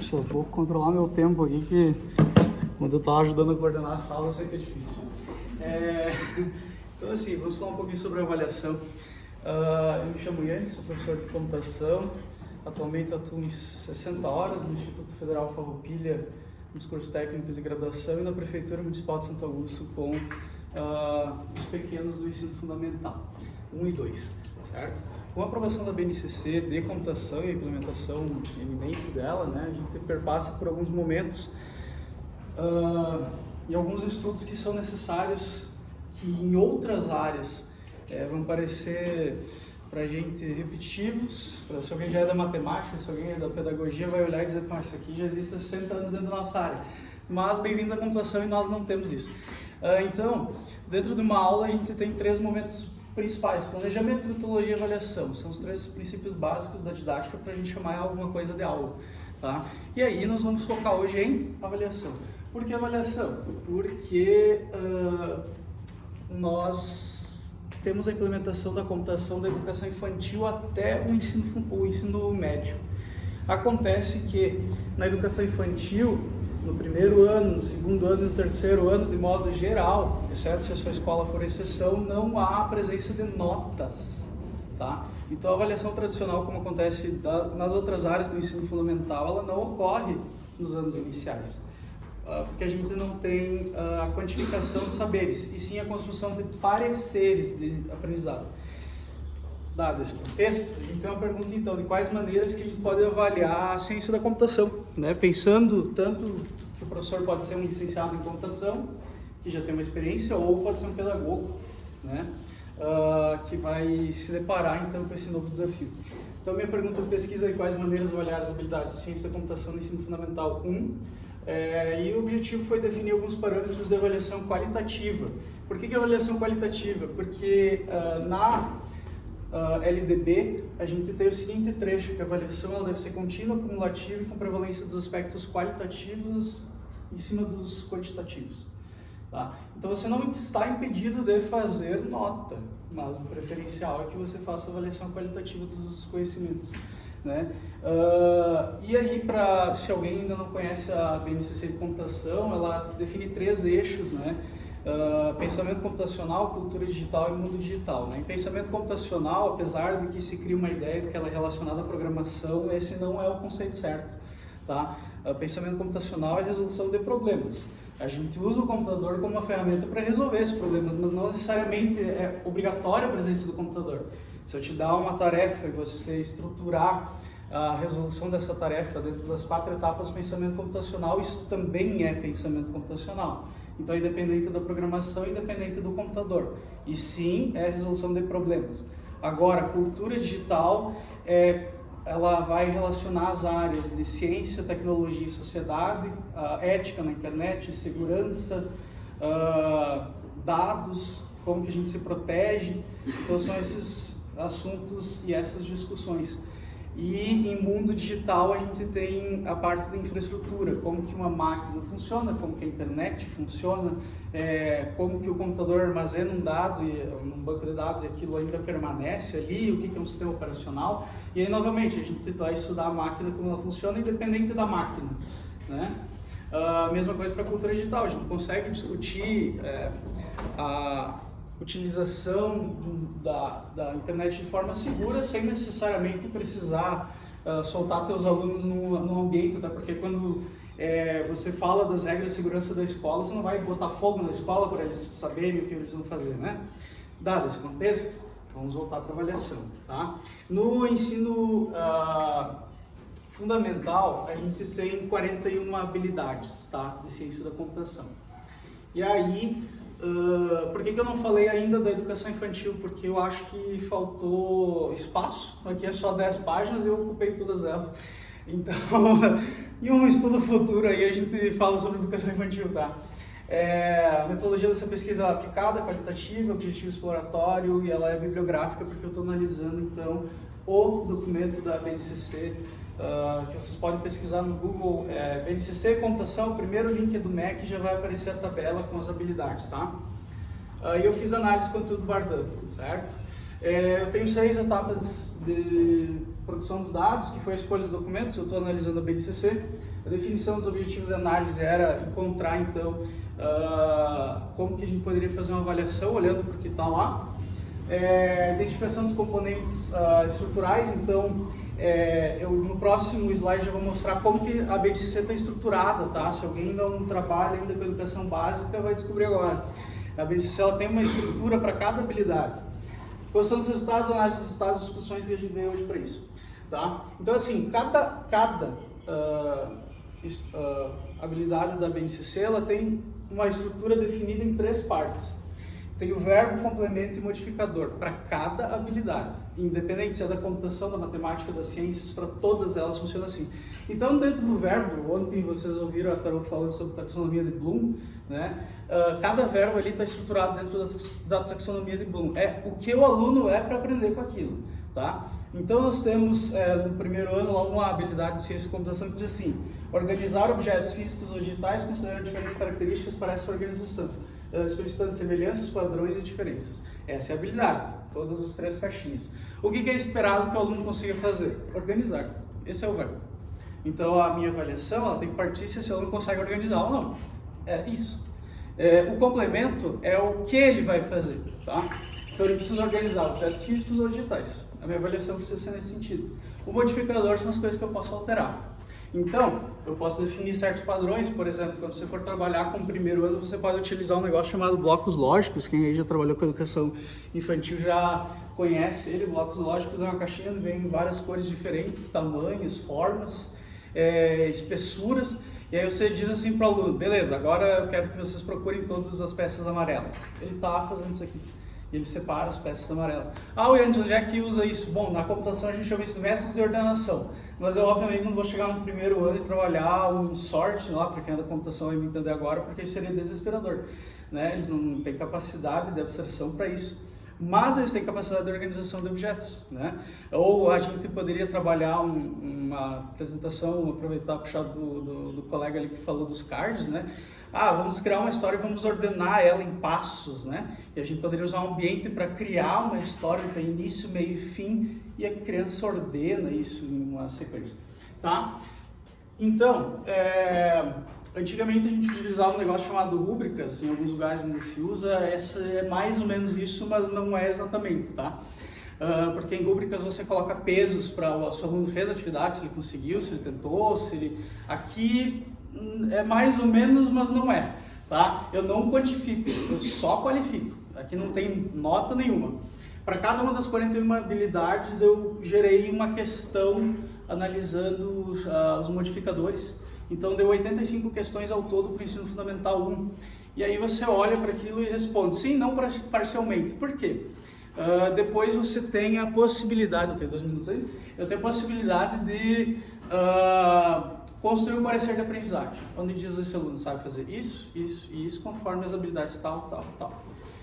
Só vou controlar meu tempo aqui, que quando eu estava ajudando a coordenar a sala, eu sei que é difícil. Então, assim, vamos falar um pouquinho sobre a avaliação. Eu me chamo Yannis, sou professor de computação. Atualmente atuo em 60 horas no Instituto Federal Farroupilha, nos cursos técnicos de graduação, e na Prefeitura Municipal de Santo Augusto com os pequenos do ensino fundamental, 1 e 2, certo? Com a aprovação da BNCC de computação e a implementação eminente dela, né, a gente perpassa por alguns momentos e alguns estudos que são necessários, que em outras áreas vão parecer para a gente repetitivos. Se alguém já é da matemática, se alguém é da pedagogia, vai olhar e dizer, isso aqui já existe há 60 anos dentro da nossa área. Mas bem-vindos à computação, e nós não temos isso. Então, dentro de uma aula a gente tem 3 momentos principais: planejamento, metodologia e avaliação. São os 3 princípios básicos da didática para a gente chamar alguma coisa de aula, tá? E aí nós vamos focar hoje em avaliação. Por que avaliação? Porque nós temos a implementação da computação da educação infantil até o ensino médio. Acontece que na educação infantil, no primeiro ano, no segundo ano e no terceiro ano, de modo geral, exceto se a sua escola for exceção, não há presença de notas, tá? Então a avaliação tradicional, como acontece nas outras áreas do ensino fundamental, ela não ocorre nos anos iniciais, porque a gente não tem a quantificação de saberes, e sim a construção de pareceres de aprendizado. Dado esse contexto, a gente tem uma pergunta então, de quais maneiras que a gente pode avaliar a ciência da computação, né? Pensando tanto que o professor pode ser um licenciado em computação, que já tem uma experiência, ou pode ser um pedagogo, né? Que vai se deparar então com esse novo desafio. Então minha pergunta de pesquisa é quais maneiras avaliar as habilidades de ciência da computação no ensino fundamental 1, e o objetivo foi definir alguns parâmetros de avaliação qualitativa. Por que avaliação qualitativa? Porque na LDB, a gente tem o seguinte trecho, que a avaliação ela deve ser contínua, acumulativa e com prevalência dos aspectos qualitativos em cima dos quantitativos. Tá? Então você não está impedido de fazer nota, mas o preferencial é que você faça avaliação qualitativa dos conhecimentos, né? E aí, se alguém ainda não conhece a BNCC de computação, ela define 3 eixos, né? Pensamento computacional, cultura digital e mundo digital, né? Em pensamento computacional, apesar de que se cria uma ideia de que ela é relacionada à programação, esse não é o conceito certo, tá? Pensamento computacional é resolução de problemas. A gente usa o computador como uma ferramenta para resolver esses problemas, mas não necessariamente é obrigatória a presença do computador. Se eu te dar uma tarefa e você estruturar a resolução dessa tarefa dentro das 4 etapas do pensamento computacional, isso também é pensamento computacional. Então é independente da programação, independente do computador. E sim, é resolução de problemas. Agora, a cultura digital, ela vai relacionar as áreas de ciência, tecnologia e sociedade, ética na internet, segurança, dados, como que a gente se protege. Então são esses assuntos e essas discussões. E em mundo digital a gente tem a parte da infraestrutura, como que uma máquina funciona, como que a internet funciona, como que o computador armazena um dado, num banco de dados, e aquilo ainda permanece ali, o que é um sistema operacional. E aí, novamente, a gente vai estudar a máquina, como ela funciona, independente da máquina, né? Mesma coisa para a cultura digital, a gente consegue discutir a utilização da internet de forma segura, sem necessariamente precisar soltar teus alunos no ambiente, até porque quando você fala das regras de segurança da escola, você não vai botar fogo na escola para eles saberem o que eles vão fazer, né? Dado esse contexto, vamos voltar para a avaliação, tá? No ensino fundamental, a gente tem 41 habilidades, tá? De ciência da computação. E aí, por que eu não falei ainda da educação infantil? Porque eu acho que faltou espaço. Aqui é só 10 páginas e eu ocupei todas elas. Então, em um estudo futuro aí a gente fala sobre educação infantil, tá? A metodologia dessa pesquisa é aplicada, qualitativa, objetivo exploratório, e ela é bibliográfica, porque eu estou analisando então o documento da BNCC, que vocês podem pesquisar no Google, BNCC Computação. O primeiro link é do MEC, já vai aparecer a tabela com as habilidades, tá? E eu fiz análise de conteúdo Bardan, certo? Eu tenho 6 etapas produção dos dados, que foi a escolha dos documentos, eu estou analisando a BNCC. A definição dos objetivos de análise era encontrar, então, como que a gente poderia fazer uma avaliação olhando para o que está lá. Identificação dos componentes estruturais, então, eu no próximo slide já vou mostrar como que a BNCC está estruturada, tá? Se alguém não trabalha ainda com educação básica, vai descobrir agora. A BNCC ela tem uma estrutura para cada habilidade. Posição dos resultados, análise dos resultados, discussões que a gente veio hoje para isso, tá? Então, assim, cada habilidade da BNCC, ela tem uma estrutura definida em 3 partes. Tem o verbo, complemento e modificador para cada habilidade, independente se é da computação, da matemática, das ciências, para todas elas funciona assim. Então, dentro do verbo, ontem vocês ouviram a Tarô falando sobre taxonomia de Bloom, né? Cada verbo ali está estruturado dentro da taxonomia de Bloom. É o que o aluno é para aprender com aquilo, tá? Então, nós temos no primeiro ano lá uma habilidade de ciência e computação que diz assim: organizar objetos físicos ou digitais considerando diferentes características para essa organização, explicitando semelhanças, padrões e diferenças. Essa é a habilidade, todas as 3 caixinhas. O que é esperado que o aluno consiga fazer? Organizar. Esse é o verbo. Então, a minha avaliação ela tem que partir se o aluno consegue organizar ou não. É isso. O complemento é o que ele vai fazer, tá? Então, ele precisa organizar objetos físicos ou digitais. A minha avaliação precisa ser nesse sentido. O modificador são as coisas que eu posso alterar. Então, eu posso definir certos padrões, por exemplo, quando você for trabalhar com o primeiro ano, você pode utilizar um negócio chamado blocos lógicos. Quem aí já trabalhou com educação infantil já conhece ele. Blocos lógicos é uma caixinha que vem em várias cores diferentes, tamanhos, formas, espessuras. E aí você diz assim para o aluno: beleza, agora eu quero que vocês procurem todas as peças amarelas. Ele está fazendo isso aqui. Ele separa as peças amarelas. Ah, Williams, onde é que usa isso? Bom, na computação a gente chama isso de métodos de ordenação. Mas eu, obviamente, não vou chegar no primeiro ano e trabalhar um sort lá, para quem é da computação vai me entender agora, porque isso seria desesperador, né? Eles não têm capacidade de abstração para isso. Mas eles têm capacidade de organização de objetos, né? Ou a gente poderia trabalhar uma apresentação, aproveitar e puxar do colega ali que falou dos cards, né? Vamos criar uma história e vamos ordenar ela em passos, né? E a gente poderia usar um ambiente para criar uma história que tem início, meio e fim, e a criança ordena isso em uma sequência, tá? Então, antigamente a gente utilizava um negócio chamado rúbricas, em alguns lugares ainda se usa. Essa é mais ou menos isso, mas não é exatamente, tá? Porque em rúbricas você coloca pesos para o seu aluno fez a atividade, se ele conseguiu, se ele tentou, se ele... Aqui é mais ou menos, mas não é, tá? Eu não quantifico, eu só qualifico. Aqui não tem nota nenhuma. Para cada uma das 41 habilidades eu gerei uma questão analisando os modificadores. Então deu 85 questões ao todo para o ensino fundamental 1. E aí você olha para aquilo e responde sim, não, parcialmente. Por quê? Depois você tem a possibilidade, eu tenho 2 minutos aí, eu tenho a possibilidade de construir um parecer de aprendizagem, onde diz esse aluno sabe fazer isso, isso e isso, conforme as habilidades tal, tal, tal.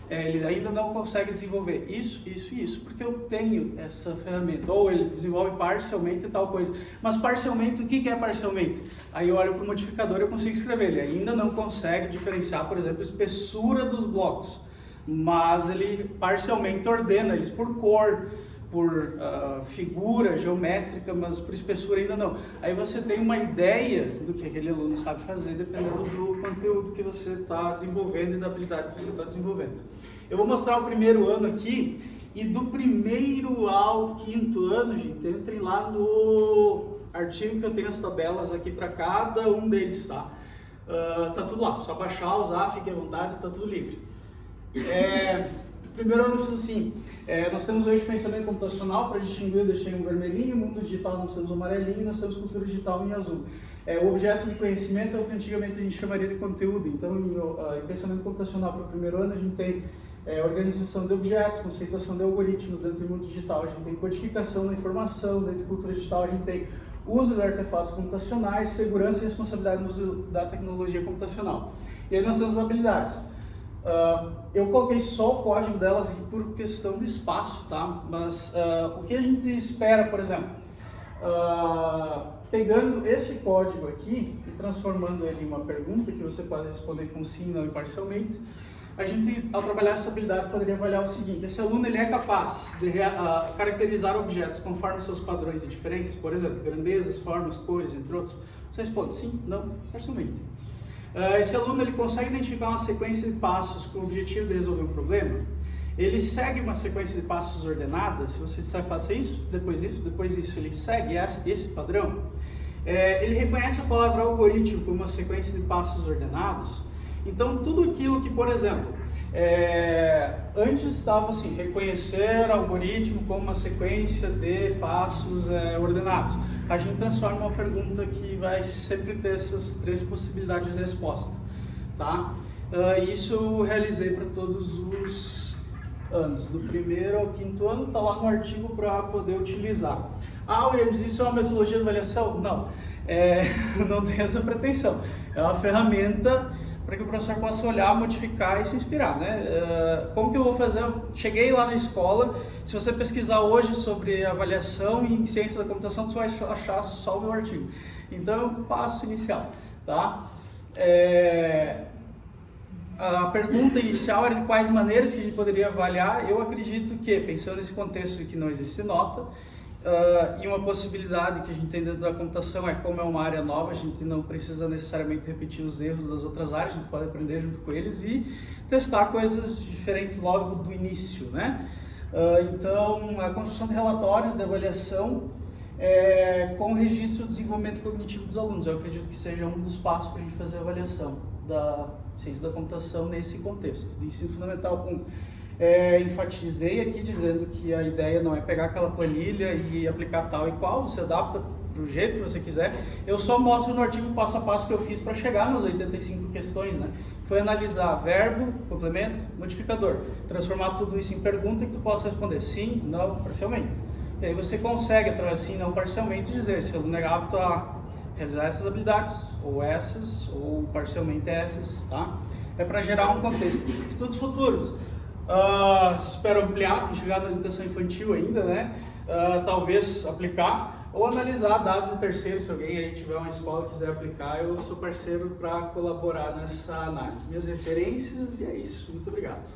Ele ainda não consegue desenvolver isso, isso e isso, porque eu tenho essa ferramenta. Ou ele desenvolve parcialmente tal coisa. Mas parcialmente, o que é parcialmente? Aí eu olho para o modificador e eu consigo escrever. Ele ainda não consegue diferenciar, por exemplo, a espessura dos blocos. Mas ele parcialmente ordena eles por cor, por figura geométrica, mas por espessura ainda não. Aí você tem uma ideia do que aquele aluno sabe fazer, dependendo do conteúdo que você está desenvolvendo e da habilidade que você está desenvolvendo. Eu vou mostrar o primeiro ano aqui, e do primeiro ao 5º ano, gente, entrem lá no artigo que eu tenho as tabelas aqui para cada um deles, tá? Tá tudo lá, só baixar, usar, fique à vontade, tá tudo livre. Primeiro ano eu fiz assim, nós temos hoje pensamento computacional, para distinguir eu deixei um vermelhinho, mundo digital nós temos um amarelinho e nós temos cultura digital em azul. O objeto de conhecimento é o que antigamente a gente chamaria de conteúdo. Então em pensamento computacional para o primeiro ano a gente tem organização de objetos, conceituação de algoritmos dentro do mundo digital, a gente tem codificação da informação, dentro de cultura digital a gente tem uso de artefatos computacionais, segurança e responsabilidade no uso da tecnologia computacional. E aí nós temos as habilidades. Eu coloquei só o código delas aqui por questão de espaço, tá? Mas o que a gente espera, por exemplo, pegando esse código aqui e transformando ele em uma pergunta que você pode responder com sim, não e parcialmente, a gente, ao trabalhar essa habilidade, poderia avaliar o seguinte: esse aluno ele é capaz de caracterizar objetos conforme seus padrões de diferenças, por exemplo, grandezas, formas, cores, entre outros? Você responde sim, não, parcialmente. Esse aluno ele consegue identificar uma sequência de passos com o objetivo de resolver um problema? Ele segue uma sequência de passos ordenada? Se você disser faça isso, depois isso, ele segue esse padrão? Ele reconhece a palavra algoritmo como uma sequência de passos ordenados? Então, tudo aquilo que, por exemplo, antes estava assim, reconhecer algoritmo como uma sequência de passos ordenados, a gente transforma uma pergunta que vai sempre ter essas 3 possibilidades de resposta, tá? Isso eu realizei para todos os anos, do 1º ao 5º ano, está lá no artigo para poder utilizar. Isso é uma metodologia de avaliação? Não, não tem essa pretensão, é uma ferramenta para que o professor possa olhar, modificar e se inspirar, né? Como que eu vou fazer? Eu cheguei lá na escola, se você pesquisar hoje sobre avaliação em ciência da computação, você vai achar só o meu artigo. Então, é um passo inicial, tá? A pergunta inicial era de quais maneiras que a gente poderia avaliar. Eu acredito que, pensando nesse contexto de que não existe nota, e uma possibilidade que a gente tem dentro da computação é, como é uma área nova, a gente não precisa necessariamente repetir os erros das outras áreas, a gente pode aprender junto com eles e testar coisas diferentes logo do início, né? Então, a construção de relatórios de avaliação com registro do desenvolvimento cognitivo dos alunos, eu acredito que seja um dos passos para a gente fazer a avaliação da ciência da computação nesse contexto, de ensino fundamental 1. Enfatizei aqui dizendo que a ideia não é pegar aquela planilha e aplicar tal e qual, você adapta do jeito que você quiser. Eu só mostro no artigo passo a passo que eu fiz para chegar nas 85 questões, né? Foi analisar verbo, complemento, modificador, transformar tudo isso em pergunta e que tu possa responder sim, não, parcialmente. E aí você consegue, através de sim, não, parcialmente, dizer se o aluno é apto a realizar essas habilidades, ou parcialmente essas, tá? É para gerar um contexto. Estudos futuros. Espero ampliar, tem chegar na educação infantil ainda, né? Talvez aplicar ou analisar dados de terceiros. Se alguém aí tiver uma escola e quiser aplicar, eu sou parceiro para colaborar nessa análise. Minhas referências e é isso. Muito obrigado.